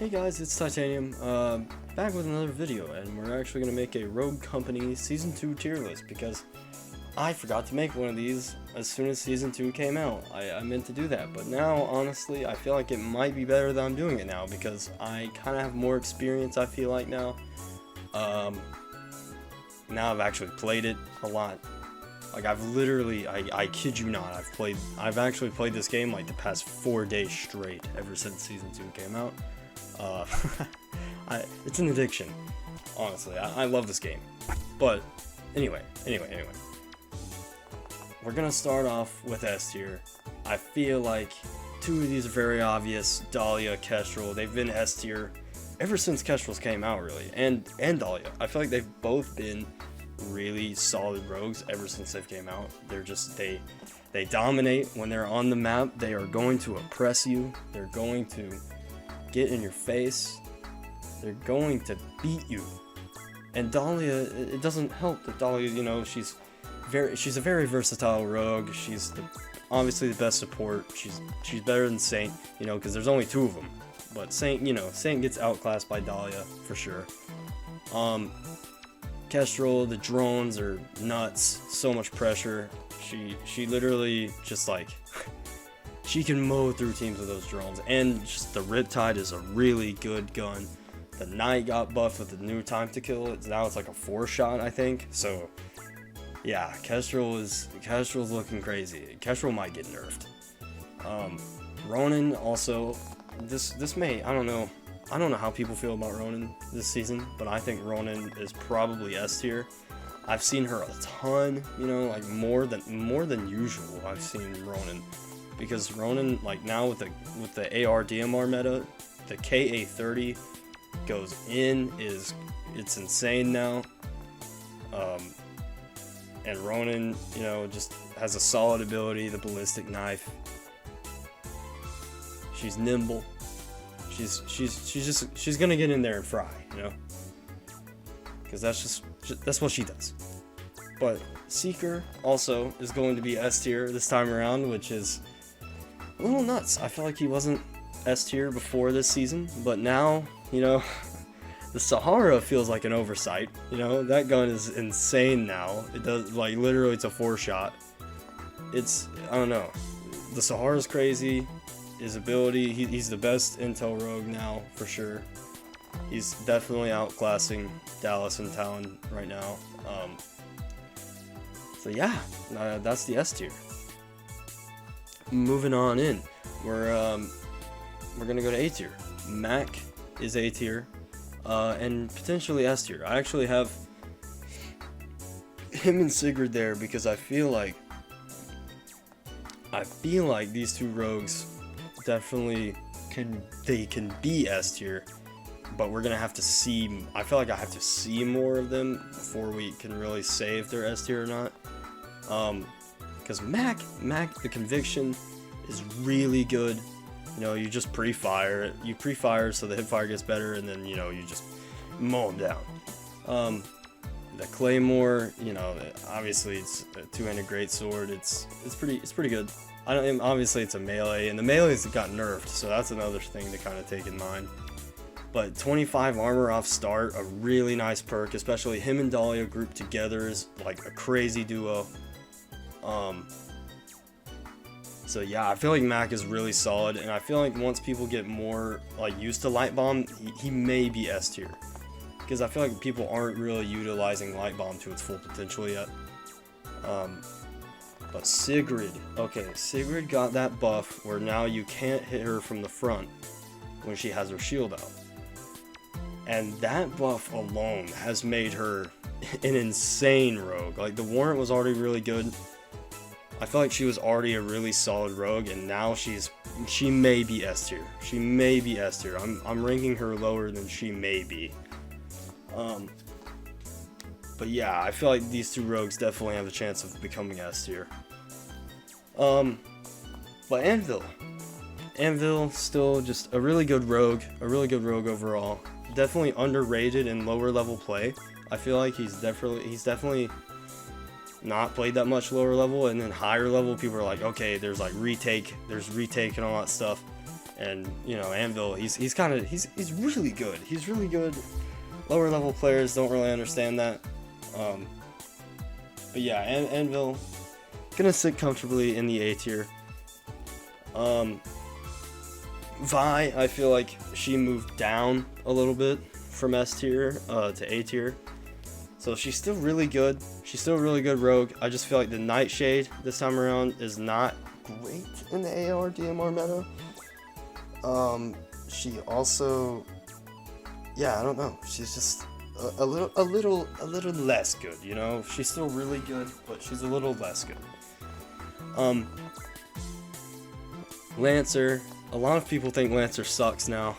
Hey guys, it's Titanium, back with another video, and we're actually going to make a Rogue Company Season 2 tier list, because I forgot to make one of these as soon as Season 2 came out. I meant to do that, but now, honestly, I feel like it might be better that I'm doing it now, because I kind of have more experience, I feel like, now. Now I've actually played it a lot. Like, I've literally, I kid you not, I've actually played this game, like, the past 4 days straight, ever since Season 2 came out. It's an addiction, honestly. I love this game. But anyway, we're gonna start off with S tier. I feel like two of these are very obvious. Dahlia, Kestrel, they've been S tier ever since Kestrel's came out, really, and Dahlia. I feel like they've both been really solid rogues ever since they've came out. They're just they dominate when they're on the map. They are going to oppress you. They're going to get in your face. They're going to beat you. And Dahlia, it doesn't help that Dahlia, you know, she's a very versatile rogue. She's obviously the best support. She's better than Saint, you know, because there's only two of them. But Saint, you know, Saint gets outclassed by Dahlia for sure. Kestrel, the drones are nuts. So much pressure. She literally just like she can mow through teams with those drones, and just the Riptide is a really good gun. The Knight got buffed with the new time to kill. Now it's like a 4-shot, I think. So yeah, Kestrel's looking crazy. Kestrel might get nerfed. Ronan also, this may, I don't know how people feel about Ronan this season, but I think Ronan is probably S tier. I've seen her a ton, you know, like more than usual. I've seen Ronan. Because Ronan, like now with the AR DMR meta, the KA30 goes in, it's insane now. And Ronan, you know, just has a solid ability, the ballistic knife. She's nimble. She's gonna get in there and fry, you know, because that's what she does. But Seeker also is going to be S tier this time around, which is a little nuts. I feel like he wasn't S tier before this season, but now, you know, the Sahara feels like an oversight. You know, that gun is insane now. It does, like, literally it's a 4-shot. I don't know. The Sahara's crazy. His ability, he's the best intel rogue now, for sure. He's definitely outclassing Dallas and Talon right now. So yeah, that's the S tier. Moving on in, we're gonna go to A tier. Mack is A tier, and potentially S tier. I actually have him and Sigrid there because I feel like these two rogues definitely can be S tier, but we're gonna have to see. I feel like I have to see more of them before we can really say if they're S tier or not. Because Mack, the conviction is really good. You know, you just pre-fire it. You pre-fire so the hipfire gets better, and then, you know, you just mow them down. The Claymore, you know, obviously it's a two-handed greatsword. It's pretty good. Obviously it's a melee, and the melee's got nerfed, so that's another thing to kind of take in mind. But 25 armor off start, a really nice perk, especially him and Dahlia grouped together is like a crazy duo. So yeah, I feel like Mack is really solid, and I feel like once people get more like used to Light Bomb, he may be S tier, because I feel like people aren't really utilizing Light Bomb to its full potential yet. But Sigrid, okay, Sigrid got that buff where now you can't hit her from the front when she has her shield out. And that buff alone has made her an insane rogue. Like, the Warrant was already really good. I feel like she was already a really solid rogue, and now she may be S tier. She may be S tier. I'm ranking her lower than she may be. But yeah, I feel like these two rogues definitely have a chance of becoming S tier. But Anvil still just a really good rogue overall. Definitely underrated in lower level play. I feel like he's definitely not played that much lower level, and then higher level people are like, okay, there's retake and all that stuff. And you know, Anvil, he's really good. He's really good. Lower level players don't really understand that. But yeah, Anvil gonna sit comfortably in the A tier. Vi, I feel like she moved down a little bit from S tier to A tier. So she's still really good. She's still a really good rogue. I just feel like the Nightshade this time around is not great in the AR DMR meta. She also, yeah, I don't know. She's just a little less good, you know? She's still really good, but she's a little less good. Lancer, a lot of people think Lancer sucks now.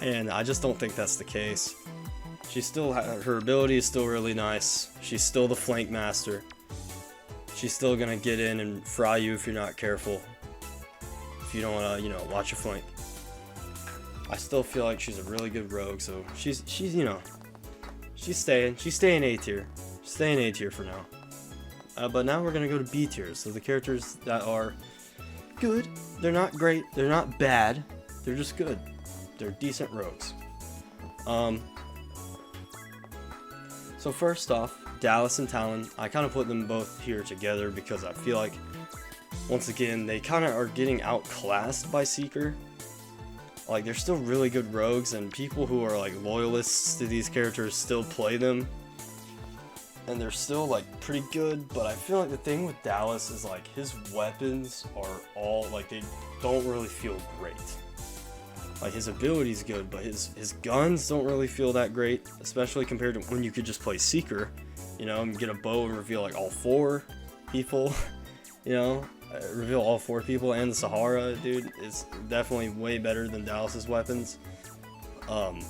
And I just don't think that's the case. She's still, her ability is still really nice. She's still the flank master. She's still gonna get in and fry you if you're not careful. If you don't wanna, you know, watch your flank. I still feel like she's a really good rogue, so she's you know, she's staying A tier. She's staying A tier for now. But now we're gonna go to B tier. So the characters that are good, they're not great, they're not bad, they're just good. They're decent rogues. So first off, Dallas and Talon, I kind of put them both here together because I feel like, once again, they kind of are getting outclassed by Seeker. Like, they're still really good rogues, and people who are like loyalists to these characters still play them. And they're still like pretty good, but I feel like the thing with Dallas is like his weapons are all like, they don't really feel great. Like, his ability's good, but his guns don't really feel that great, especially compared to when you could just play Seeker, you know, and get a bow and reveal like all 4 people, you know, reveal all 4 people, and the Sahara, dude, is definitely way better than Dallas's weapons. And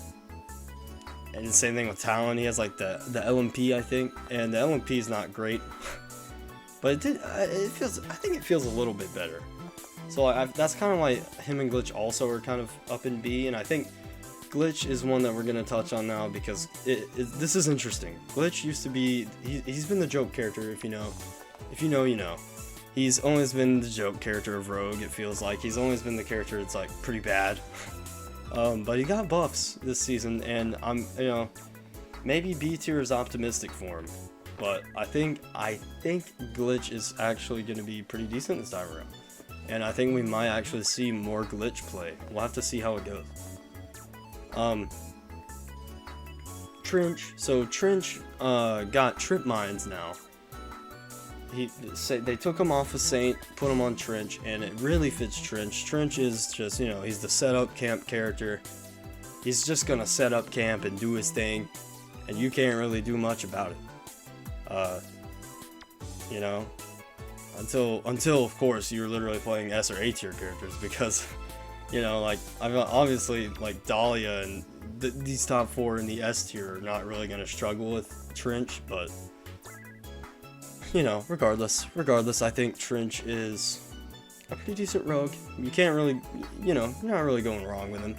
the same thing with Talon, he has like the LMP, I think, and the LMP is not great, but I think it feels a little bit better. So that's kind of why him and Glitch also are kind of up in B, and I think Glitch is one that we're going to touch on now because this is interesting. Glitch used to be, he's been the joke character, if you know. If you know, you know. He's always been the joke character of Rogue, it feels like. He's always been the character that's like pretty bad. But he got buffs this season, and you know, maybe B tier is optimistic for him. But I think Glitch is actually going to be pretty decent this time around. And I think we might actually see more Glitch play. We'll have to see how it goes. Trench. So Trench got trip mines now. They took him off of Saint, put him on Trench, and it really fits Trench. Trench is just, you know, he's the setup camp character. He's just gonna set up camp and do his thing, and you can't really do much about it. You know, until of course you're literally playing S or A tier characters, because, you know, like, obviously like Dahlia and these top 4 in the S tier are not really gonna struggle with Trench, but, you know, regardless, I think Trench is a pretty decent rogue. You can't really, you know, you're not really going wrong with him.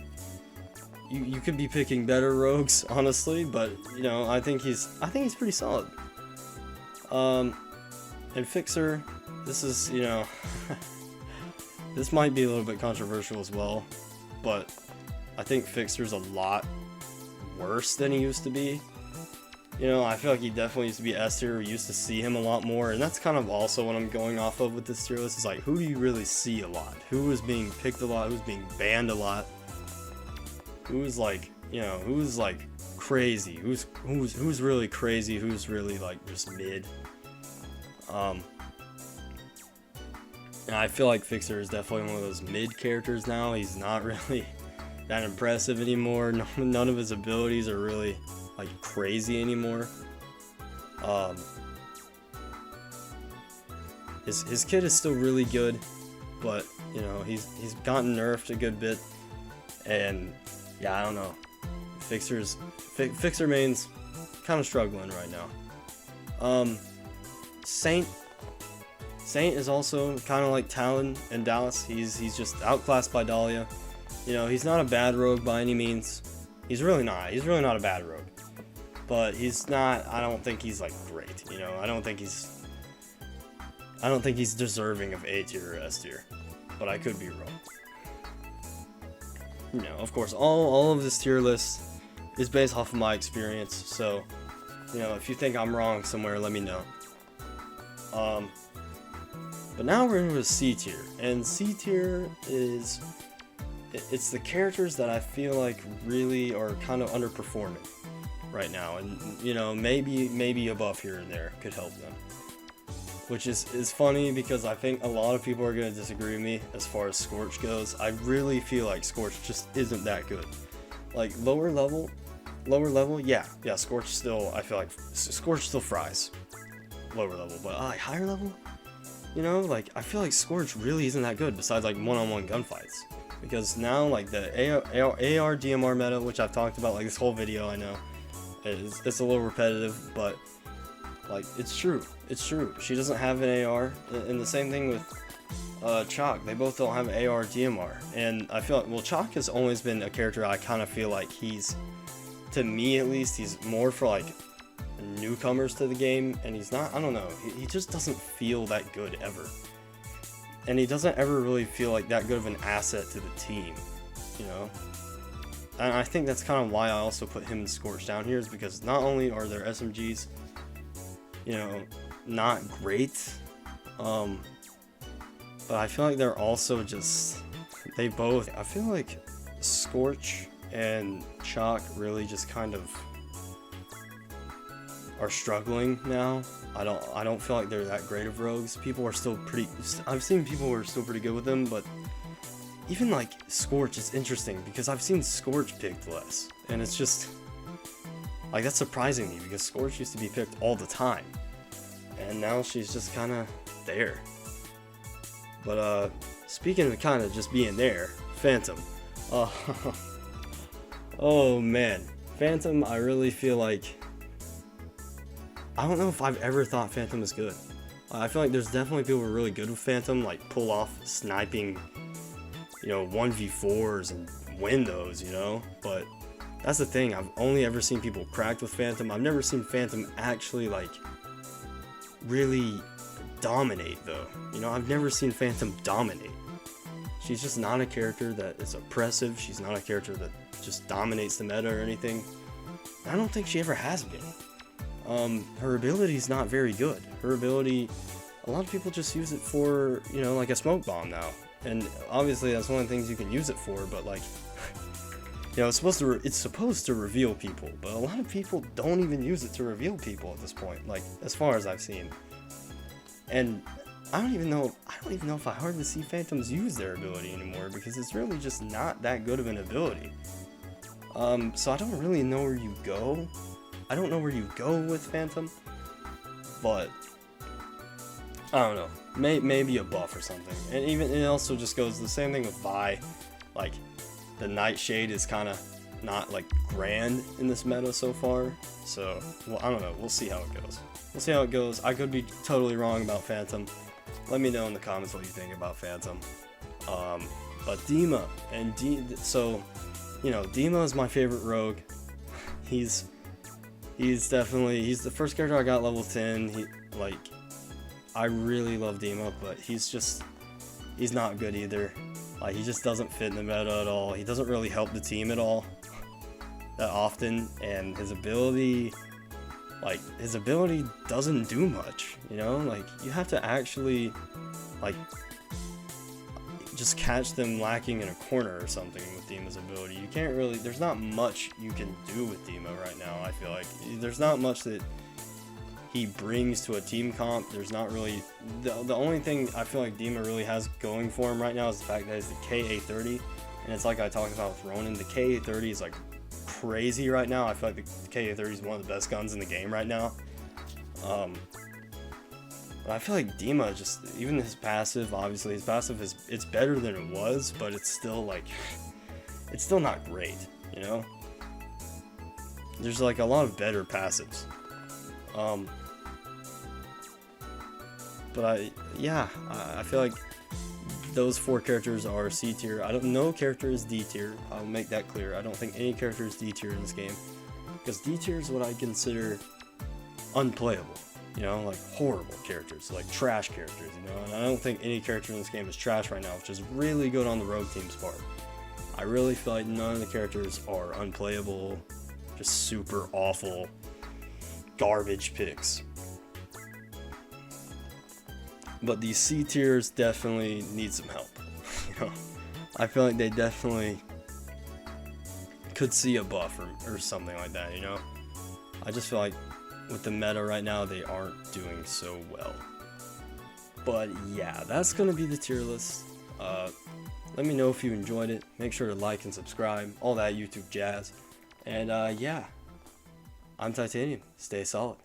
You could be picking better rogues, honestly, but, you know, I think he's pretty solid. And Fixer, this is, you know, this might be a little bit controversial as well, but I think Fixer's a lot worse than he used to be. You know, I feel like he definitely used to be S tier. We used to see him a lot more, and that's kind of also what I'm going off of with this tier list, is like, who do you really see a lot? Who is being picked a lot? Who's being banned a lot? Who's like, you know, who's like crazy? Who's really crazy? Who's really like just mid? And I feel like Fixer is definitely one of those mid characters now. He's not really that impressive anymore. None of his abilities are really like crazy anymore. His kit is still really good, but, you know, he's gotten nerfed a good bit, and yeah, I don't know. Fixer main's kind of struggling right now. Saint is also kind of like Talon and Dallas. He's just outclassed by Dahlia. You know, he's not a bad rogue by any means. He's really not a bad rogue. But he's not, I don't think he's like great, you know. I don't think he's deserving of A tier or S tier. But I could be wrong. you know, of course, all of this tier list is based off of my experience, so, you know, if you think I'm wrong somewhere, let me know. But now we're into C tier, and C tier is, it's the characters that I feel like really are kind of underperforming right now, and, you know, maybe a buff here and there could help them. Which is funny because I think a lot of people are going to disagree with me as far as Scorch goes. I really feel like Scorch just isn't that good. Like, lower level, yeah, Scorch still, I feel like Scorch still fries. Lower level, but higher level? You know, like, I feel like Scorch really isn't that good besides, like, one-on-one gunfights. Because now, like, the AR DMR meta, which I've talked about, like, this whole video, I know, it's a little repetitive, but, like, it's true. It's true. She doesn't have an AR, and the same thing with Chalk. They both don't have AR DMR, and I feel like, well, Chalk has always been a character I kind of feel like he's, to me at least, he's more for, like, newcomers to the game, and he's not, I don't know, he just doesn't feel that good ever. And he doesn't ever really feel like that good of an asset to the team, you know? And I think that's kind of why I also put him and Scorch down here, is because not only are their SMGs, you know, not great, but I feel like they're also just, I feel like Scorch and Chalk really just kind of are struggling now. I don't feel like they're that great of rogues. People are still pretty, I've seen people who are still pretty good with them, but even like Scorch is interesting because I've seen Scorch picked less, and it's just like, that's surprising me because Scorch used to be picked all the time, and now she's just kind of there. But speaking of kind of just being there, Phantom. Oh man, Phantom, I really feel like, I don't know if I've ever thought Phantom is good. I feel like there's definitely people who are really good with Phantom, like pull off sniping, you know, 1v4s and win those, you know? But that's the thing, I've only ever seen people cracked with Phantom. I've never seen Phantom actually, like, really dominate, though. You know, I've never seen Phantom dominate. She's just not a character that is oppressive. She's not a character that just dominates the meta or anything. I don't think she ever has been. Her ability's not very good. Her ability, a lot of people just use it for, you know, like a smoke bomb now. And obviously that's one of the things you can use it for, but like, you know, it's supposed to reveal people, but a lot of people don't even use it to reveal people at this point, like, as far as I've seen. And I don't even know if I hardly see Phantoms use their ability anymore, because it's really just not that good of an ability. So I don't really know where you go. I don't know where you go with Phantom, but I don't know. Maybe a buff or something. And even it also just goes the same thing with Vi. Like, the Nightshade is kind of not like grand in this meta so far. So, well, I don't know. We'll see how it goes. We'll see how it goes. I could be totally wrong about Phantom. Let me know in the comments what you think about Phantom. But Dima, and so, you know, Dima is my favorite rogue. He's the first character I got level 10. I really love Dima, but he's not good either. Like, he just doesn't fit in the meta at all. He doesn't really help the team at all that often, and his ability doesn't do much, you know? Like, you have to actually, like, just catch them lacking in a corner or something with Dima's ability. You can't really, there's not much you can do with Dima right now, I feel like. There's not much that he brings to a team comp. There's not really, the only thing I feel like Dima really has going for him right now is the fact that he's the KA30, and it's like I talked about with Ronan, the KA30 is like crazy right now. I feel like the KA30 is one of the best guns in the game right now. But I feel like Dima, just, even his passive, obviously his passive it's better than it was, but it's still like, it's still not great, you know? There's like a lot of better passives. But I feel like those 4 characters are C tier. No character is D tier. I'll make that clear. I don't think any character is D tier in this game, because D tier is what I consider unplayable. You know, like horrible characters, like trash characters, you know, and I don't think any character in this game is trash right now, which is really good on the rogue team's part. I really feel like none of the characters are unplayable, just super awful garbage picks. But these C tiers definitely need some help. You know, I feel like they definitely could see a buff or something like that, you know? I just feel like with the meta right now, they aren't doing so well. But yeah, that's going to be the tier list. Let me know if you enjoyed it. Make sure to like and subscribe, all that YouTube jazz. And yeah, I'm Titanium. Stay solid.